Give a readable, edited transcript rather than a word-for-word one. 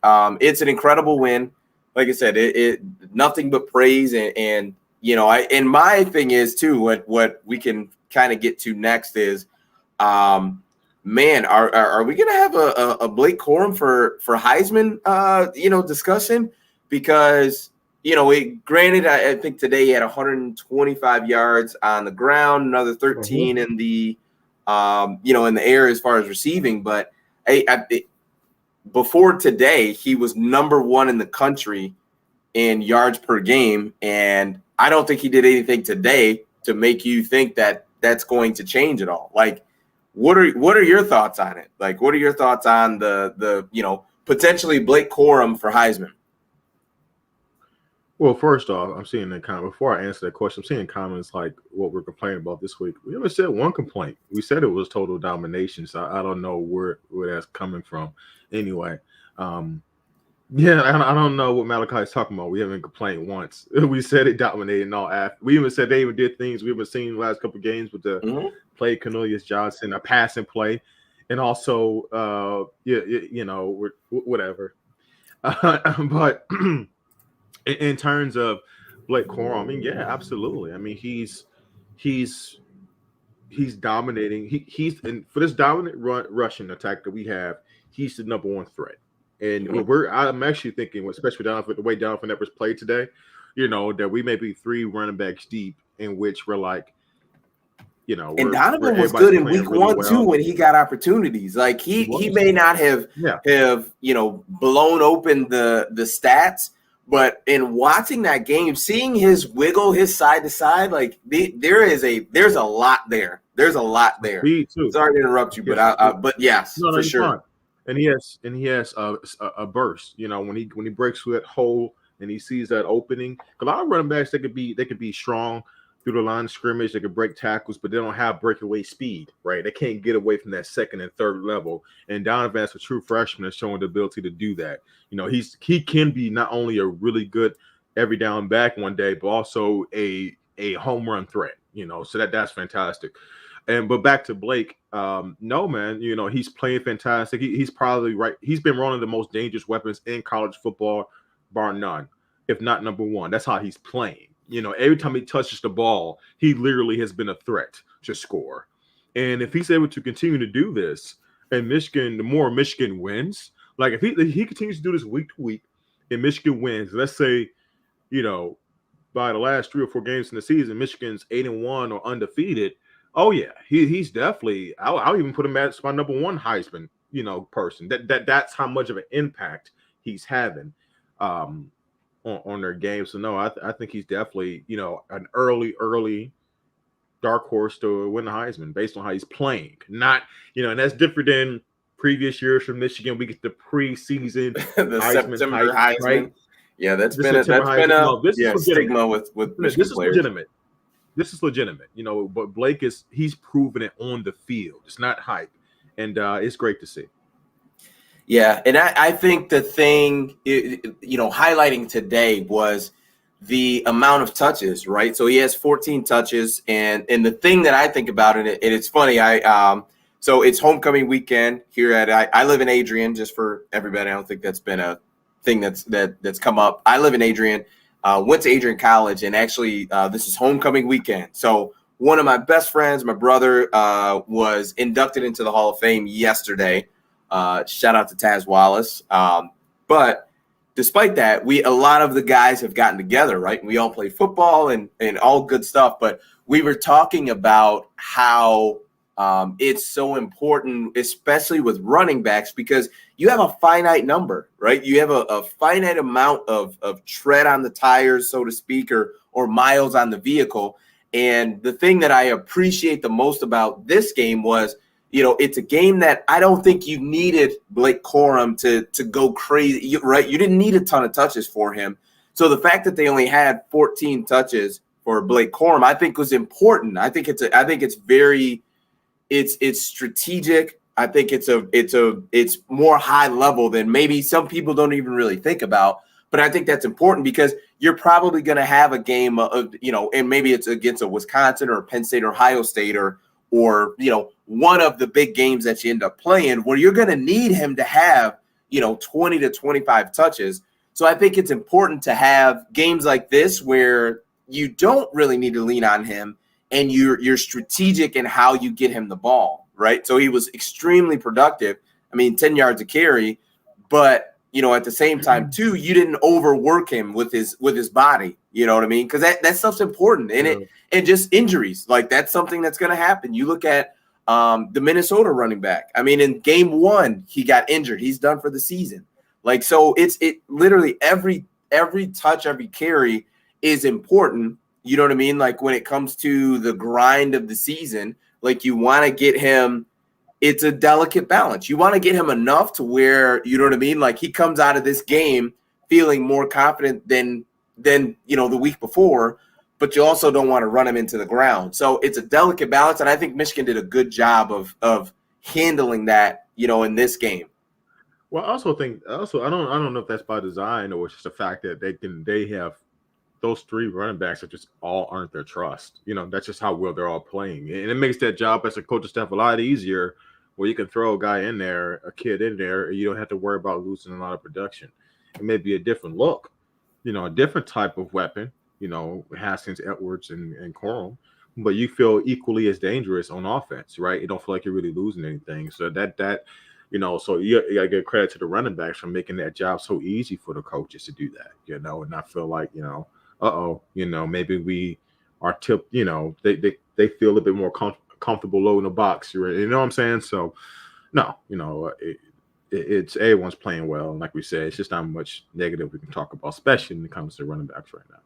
It's an incredible win. Like I said, it nothing but praise. And and my thing is too, what we can kind of get to next is, man, are we going to have a Blake Corum for Heisman, discussion? Because, granted, I think today he had 125 yards on the ground, another 13 in the, in the air as far as receiving. But before today, he was number one in the country in yards per game. And I don't think he did anything today to make you think that that's going to change at all. Like, what are your thoughts on it? Like, what are your thoughts on the potentially Blake Corum for Heisman? Well, first off, I'm seeing the comment before I answer that question. I'm seeing comments like what we're complaining about this week. We haven't said one complaint. We said it was total domination. So I don't know where that's coming from. Anyway, yeah, I don't know what Malachi is talking about. We haven't complained once. We said it dominated and all. We even said they even did things we haven't seen the last couple of games with the play Cornelius Johnson, a passing play, and also whatever. But in terms of Blake Corum, I mean, yeah, absolutely. I mean, he's dominating. He's and for this dominant rushing attack that we have, he's the number one threat. And I'm actually thinking, especially the way Donovan Edwards played today, that we may be 3 running backs deep, in which we're like, and Donovan was good in week really 1 too when he got opportunities. Like he may not have blown open the stats, but in watching that game, seeing his wiggle, his side to side, like there's a lot there. There's a lot there. Me too. Sorry to interrupt you, but yes, for sure. Fine. And he has a burst. When he breaks through that hole and he sees that opening. A lot of running backs, they could be strong through the line of scrimmage. They could break tackles, but they don't have breakaway speed, right? They can't get away from that second and third level. And Donovan, as a true freshman, has shown the ability to do that. He can be not only a really good every down back one day, but also a home run threat. So that's fantastic. But back to Blake, no, man, he's playing fantastic. He's probably right. He's been one of the most dangerous weapons in college football, bar none, if not number one. That's how he's playing. Every time he touches the ball, he literally has been a threat to score. And if he's able to continue to do this, and Michigan, the more Michigan wins, like if he continues to do this week to week, and Michigan wins, let's say, by the last 3 or 4 games in the season, Michigan's 8-1 or undefeated. Oh yeah, he's definitely. I'll even put him as my number one Heisman, person. That's how much of an impact he's having on their game. So no, I think he's definitely an early dark horse to win the Heisman based on how he's playing. Not and that's different than previous years from Michigan. We get the preseason the Heisman, September Heisman. Right? Yeah, that's been a stigma with Michigan this is players. Legitimate. This is legitimate, but Blake he's proven it on the field. It's not hype. And it's great to see. Yeah. And I think the thing, highlighting today was the amount of touches, right? So he has 14 touches. And the thing that I think about it, and it's funny, so it's homecoming weekend here I live in Adrian, just for everybody. I don't think that's been a thing that's come up. I live in Adrian. Went to Adrian College, and actually this is homecoming weekend. So one of my best friends, my brother, was inducted into the Hall of Fame yesterday. Shout out to Taz Wallace. But despite that, a lot of the guys have gotten together, right? We all play football and all good stuff. But we were talking about how it's so important, especially with running backs, because you have a finite number, right? You have a finite amount of tread on the tires, so to speak, or miles on the vehicle. And the thing that I appreciate the most about this game was, it's a game that I don't think you needed Blake Corum to go crazy, right? You didn't need a ton of touches for him. So the fact that they only had 14 touches for Blake Corum, I think was important. I think it's very it's strategic. I think it's more high level than maybe some people don't even really think about. But I think that's important because you're probably going to have a game of, and maybe it's against a Wisconsin or Penn State or Ohio State or one of the big games that you end up playing where you're going to need him to have, 20 to 25 touches. So I think it's important to have games like this where you don't really need to lean on him and you're strategic in how you get him the ball, right? So he was extremely productive. I mean, 10 yards a carry, but at the same time too, you didn't overwork him with his body. You know what I mean? Because that stuff's important. And just injuries, like that's something that's going to happen. You look at the Minnesota running back. I mean, in game 1, he got injured. He's done for the season. Like, so it literally every touch, every carry is important. You know what I mean? Like when it comes to the grind of the season, like you want to get him, it's a delicate balance. You want to get him enough to where, you know what I mean? Like he comes out of this game feeling more confident than the week before, but you also don't want to run him into the ground. So it's a delicate balance. And I think Michigan did a good job of handling that, in this game. Well, I also think I don't know if that's by design or it's just the fact that they have those 3 running backs that just all earned their trust. That's just how well they're all playing. And it makes that job as a coaching staff a lot easier where you can throw a guy in there, a kid in there, and you don't have to worry about losing a lot of production. It may be a different look, a different type of weapon, Haskins, Edwards, and Corum, but you feel equally as dangerous on offense, right? You don't feel like you're really losing anything. So so you got to give credit to the running backs for making that job so easy for the coaches to do that, and not feel like, maybe we are tipped, they feel a bit more comfortable low in the box. You know what I'm saying? So, no, it's everyone's playing well. And like we said, it's just not much negative we can talk about, especially when it comes to running backs right now.